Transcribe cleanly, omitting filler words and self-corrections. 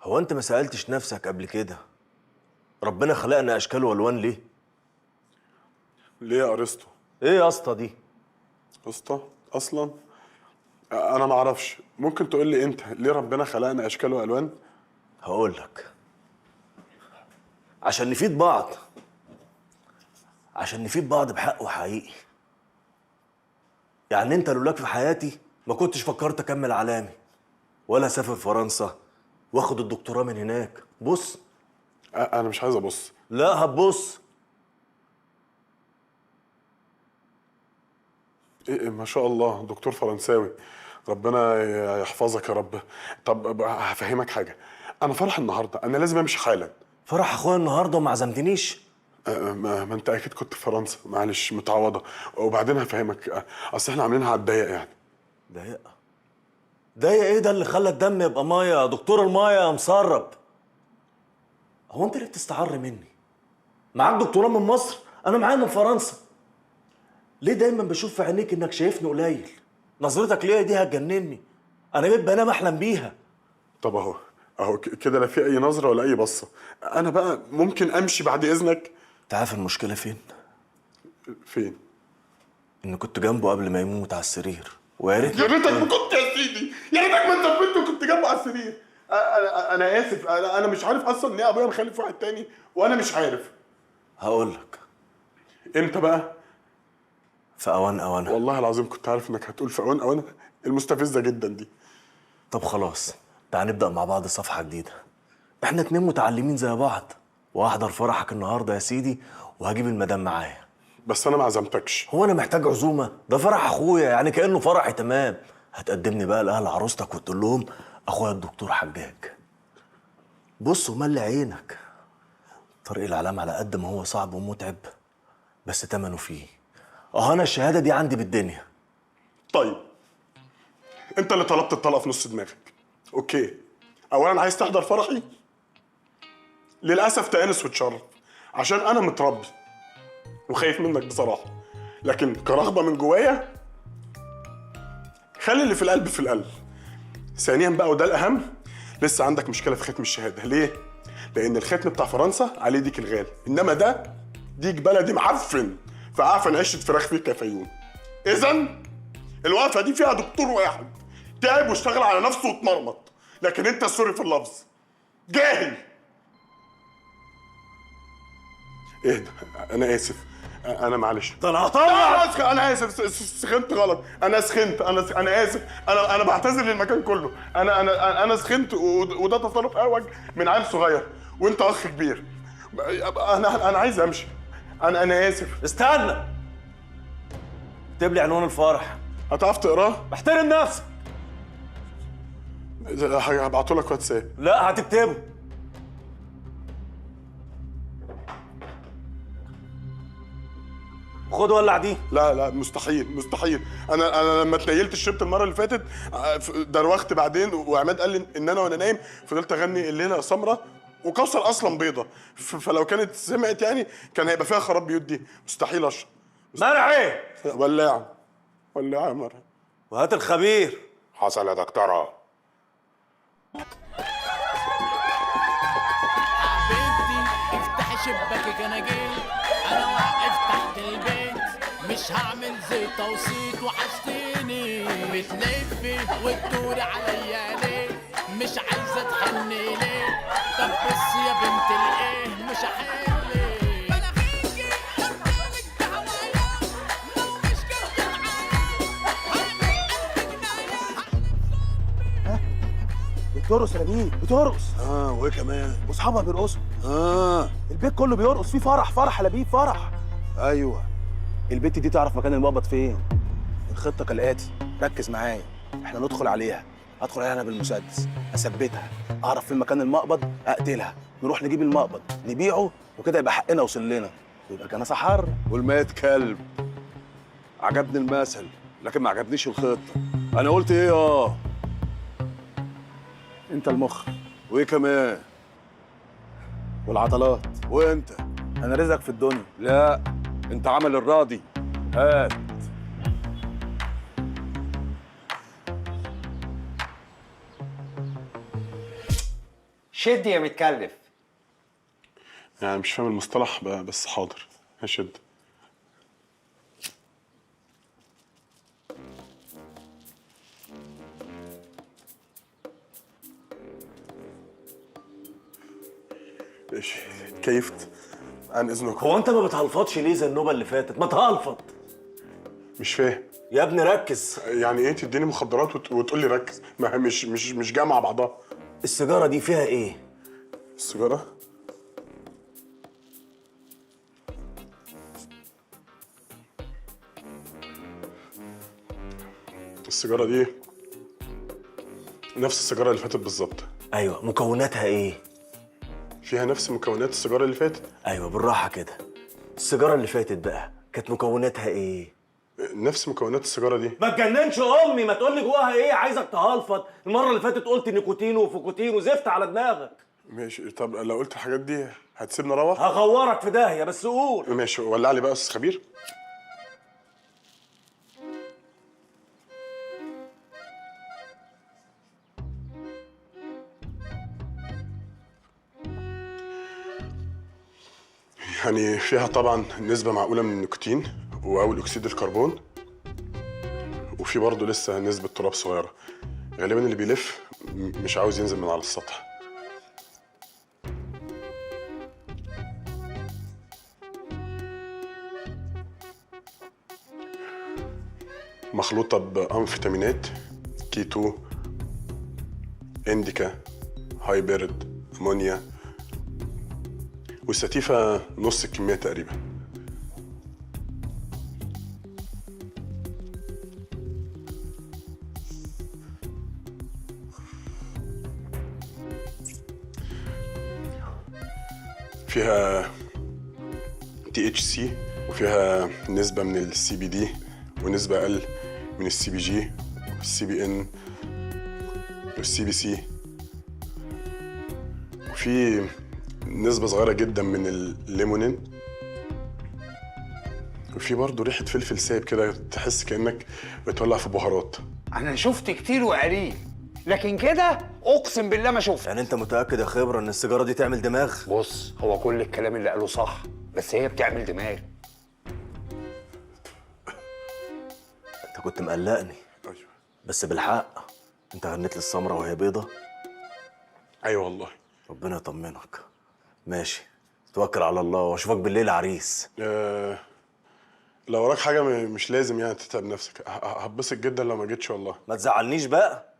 هو انت ما سألتش نفسك قبل كده ربنا خلقنا اشكال والوان ليه؟ ليه يا ارسطو؟ ايه يا اسطى دي؟ اسطى اصلا انا ما اعرفش. ممكن تقول لي انت ليه ربنا خلقنا اشكال والوان؟ هقول لك. عشان نفيد بعض. عشان نفيد بعض بحق وحقيقي. يعني انت لولاك في حياتي ما كنتش فكرت اكمل علامي ولا اسافر فرنسا واخد الدكتوراه من هناك. بص. انا مش عايز ابص. لا هتبص. إيه ما شاء الله دكتور فرنساوي، ربنا يحفظك يا رب. طب هفهمك حاجه، انا فرح النهارده، انا لازم امشي حالا. فرح اخويا النهارده وما عزمتنيش. ما انت اكيد كنت في فرنسا، معلش متعوضه. وبعدين هفهمك، اصل احنا عاملينها على الضيق يعني. ضيقه؟ ضيق ايه ده اللي خلى الدم يبقى ميه يا دكتور؟ الميه يا مسرب. هو انت ليه بتستعر مني؟ معاك دكتوراه من مصر، انا معايا من فرنسا. ليه دايما بشوف في عينيك انك شايفني قليل؟ نظرتك ليا دي هتجنني. انا بقيت بنام احلم بيها. طب اهو كده لا في اي نظره ولا اي بصه. انا بقى ممكن امشي بعد اذنك؟ انت عارف المشكله فين؟ فين؟ ان كنت جنبه قبل ما يموت على السرير، ويا ريت. يا ريتك ما كنت يا سيدي، يا ريتك ما انت في بنته كنت جنبه على السرير. انا اسف، انا مش عارف اصلا ان هي ابويا مخلف واحد تاني، وانا مش عارف. هقول لك. امتى بقى؟ في اوان اوانها. والله العظيم كنت عارف انك هتقول في اوان اوانها المستفزه جدا دي. طب خلاص، تعال نبدا مع بعض صفحه جديده. احنا اتنين متعلمين زي بعض، وهحضر فرحك النهارده يا سيدي، وهجيب المدام معايا. بس انا ما عزمتكش. هو انا محتاج عزومه؟ ده فرح اخويا، يعني كانه فرحي تمام. هتقدمني بقى لاهل عروستك وتقول لهم اخويا الدكتور حجاج. بص وملي عينك. طريق العلام على قد ما هو صعب ومتعب، بس تمنه فيه. انا الشهاده دي عندي بالدنيا. طيب انت اللي طلبت الطلقه في نص دماغك. اوكي، اولا عايز تحضر فرحي؟ للاسف تأنس وتشرف، عشان انا متربي وخايف منك بصراحه. لكن كرغبه من جوايا، خلي اللي في القلب في القلب. ثانيا بقى وده الاهم، لسه عندك مشكله في ختم الشهاده. ليه؟ لان الختم بتاع فرنسا عليه ديك الغالي، انما ده ديك بلدي معفن، فعفن عشه فراخ فيه كافيون. اذا الوقفه دي فيها دكتور واحد تعب واشتغل على نفسه واتمرمط، لكن انت سوري في اللفظ جاهل. ايه ده؟ انا اسف، انا معلش. ده انا هطلع. انا اسف، سخنت غلط. انا سخنت، انا اسف. انا بعتذر للمكان كله. انا سخنت، وده تصرف اهوج من عيل صغير، وانت اخ كبير. انا عايز امشي. انا اسف. استنى. اكتب لي عنوان الفرح. هتعرف تقراه؟ احترم نفسك. هبعته لك واتساب. لا هتكتبه. خد ولع دي. لا مستحيل مستحيل. انا لما اتنيلت شربت المره اللي فاتت، دروخت بعدين، وعماد قال لي ان انا وانا نايم فضلت اغني الليله سمره، وكوثر اصلا بيضه، فلو كانت سمعت يعني كان هيبقى فيها خراب بيوت دي. مستحيل اشرب. منع ايه؟ ولاعه يا مرة. وهات الخبير. حصل يا دكتوره. حبيبتي افتحي شباكك انا جيت، انا واقف تحت البيت، مش هعمل زيت وصيت وحشتيني، بتلفي وتدوري عليا ليه؟ مش عايزه تحني ليه؟ طب بس يا بنت الايه مش هحل. بلاغيكي قدامك دعوايا، لو مش جد معايا بترقص يا نبيل، بترقص. وايه كمان؟ واصحابها بيرقصوا. اه البيت كله بيرقص، في فرح يا لبيب، فرح. ايوه. البت دي تعرف مكان المقبض فين؟ الخطه كالاتي، ركز معايا. احنا ندخل عليها، ادخل عليها انا بالمسدس، اثبتها، اعرف فين مكان المقبض، اقتلها، نروح نجيب المقبض، نبيعه، وكده يبقى حقنا وصل لنا، ويبقى كناسه حر. والميت كلب. عجبني المثل لكن ما عجبنيش الخطه. انا قلت ايه؟ انت المخ وايه كمان؟ والعضلات. وانت؟ انا رزقك في الدنيا. لا، انت عمل الراضي. هات. شد يا متكلف. يعني مش فاهم المصطلح بس حاضر هشد. ماشي اتكيفت عن اذنكم. هو انت ما بتهلفطش ليه زي النوبه اللي فاتت؟ ما تهلفط مش فاهم يا ابني، ركز. يعني ايه تديني مخدرات وتقول لي ركز؟ ما هي مش جايه مع بعضها. السيجاره دي فيها ايه؟ السيجاره السيجاره دي نفس السيجاره اللي فاتت بالظبط. ايوه، مكوناتها ايه؟ فيها نفس مكونات السيجاره اللي فاتت. ايوه بالراحه كده. السيجاره اللي فاتت بقى كانت مكوناتها ايه؟ نفس مكونات السيجاره دي. ما تجننش امي، ما تقول لي جواها ايه، عايزك تهلفط. المره اللي فاتت قلت نيكوتين وفوكوتين وزفت على دماغك. ماشي، طب لو قلت الحاجات دي هتسيبني اروح؟ هغورك في داهيه، بس قول. ماشي، ولع لي بقى يا استاذ خبير. يعني فيها طبعا نسبة معقولة من النيكوتين وأول أكسيد الكربون، وفي برضه لسه نسبة تراب صغيرة. غالبا اللي بيلف مش عاوز ينزل من على السطح. مخلوطة بأنفيتامينات، كيتو، إنديكا، هايبرد، أمونيا، والستيفة نص الكمية تقريبا. فيها THC وفيها نسبة من السي بي دي ونسبة أقل من السي بي جي والسي بي إن والسي بي سي، وفي نسبة صغيرة جدا من الليمونين، وفي برضه ريحة فلفل سايب كده، تحس كأنك بتولع في بهارات. انا شفت كتير وقليل، لكن كده اقسم بالله ما شفت. يعني انت متاكد يا خبره ان السيجاره دي تعمل دماغ؟ بص، هو كل الكلام اللي قاله صح، بس هي بتعمل دماغ. انت كنت مقلقني. أيوه بس بالحق انت غنيت للسمره وهي بيضه. أيوه والله. ربنا يطمنك. ماشي، توكل على الله واشوفك بالليل عريس. لو وراك حاجة مش لازم يعني تتعب نفسك، هتبسط جدا لو ما جيتش والله. ما تزعلنيش بقى.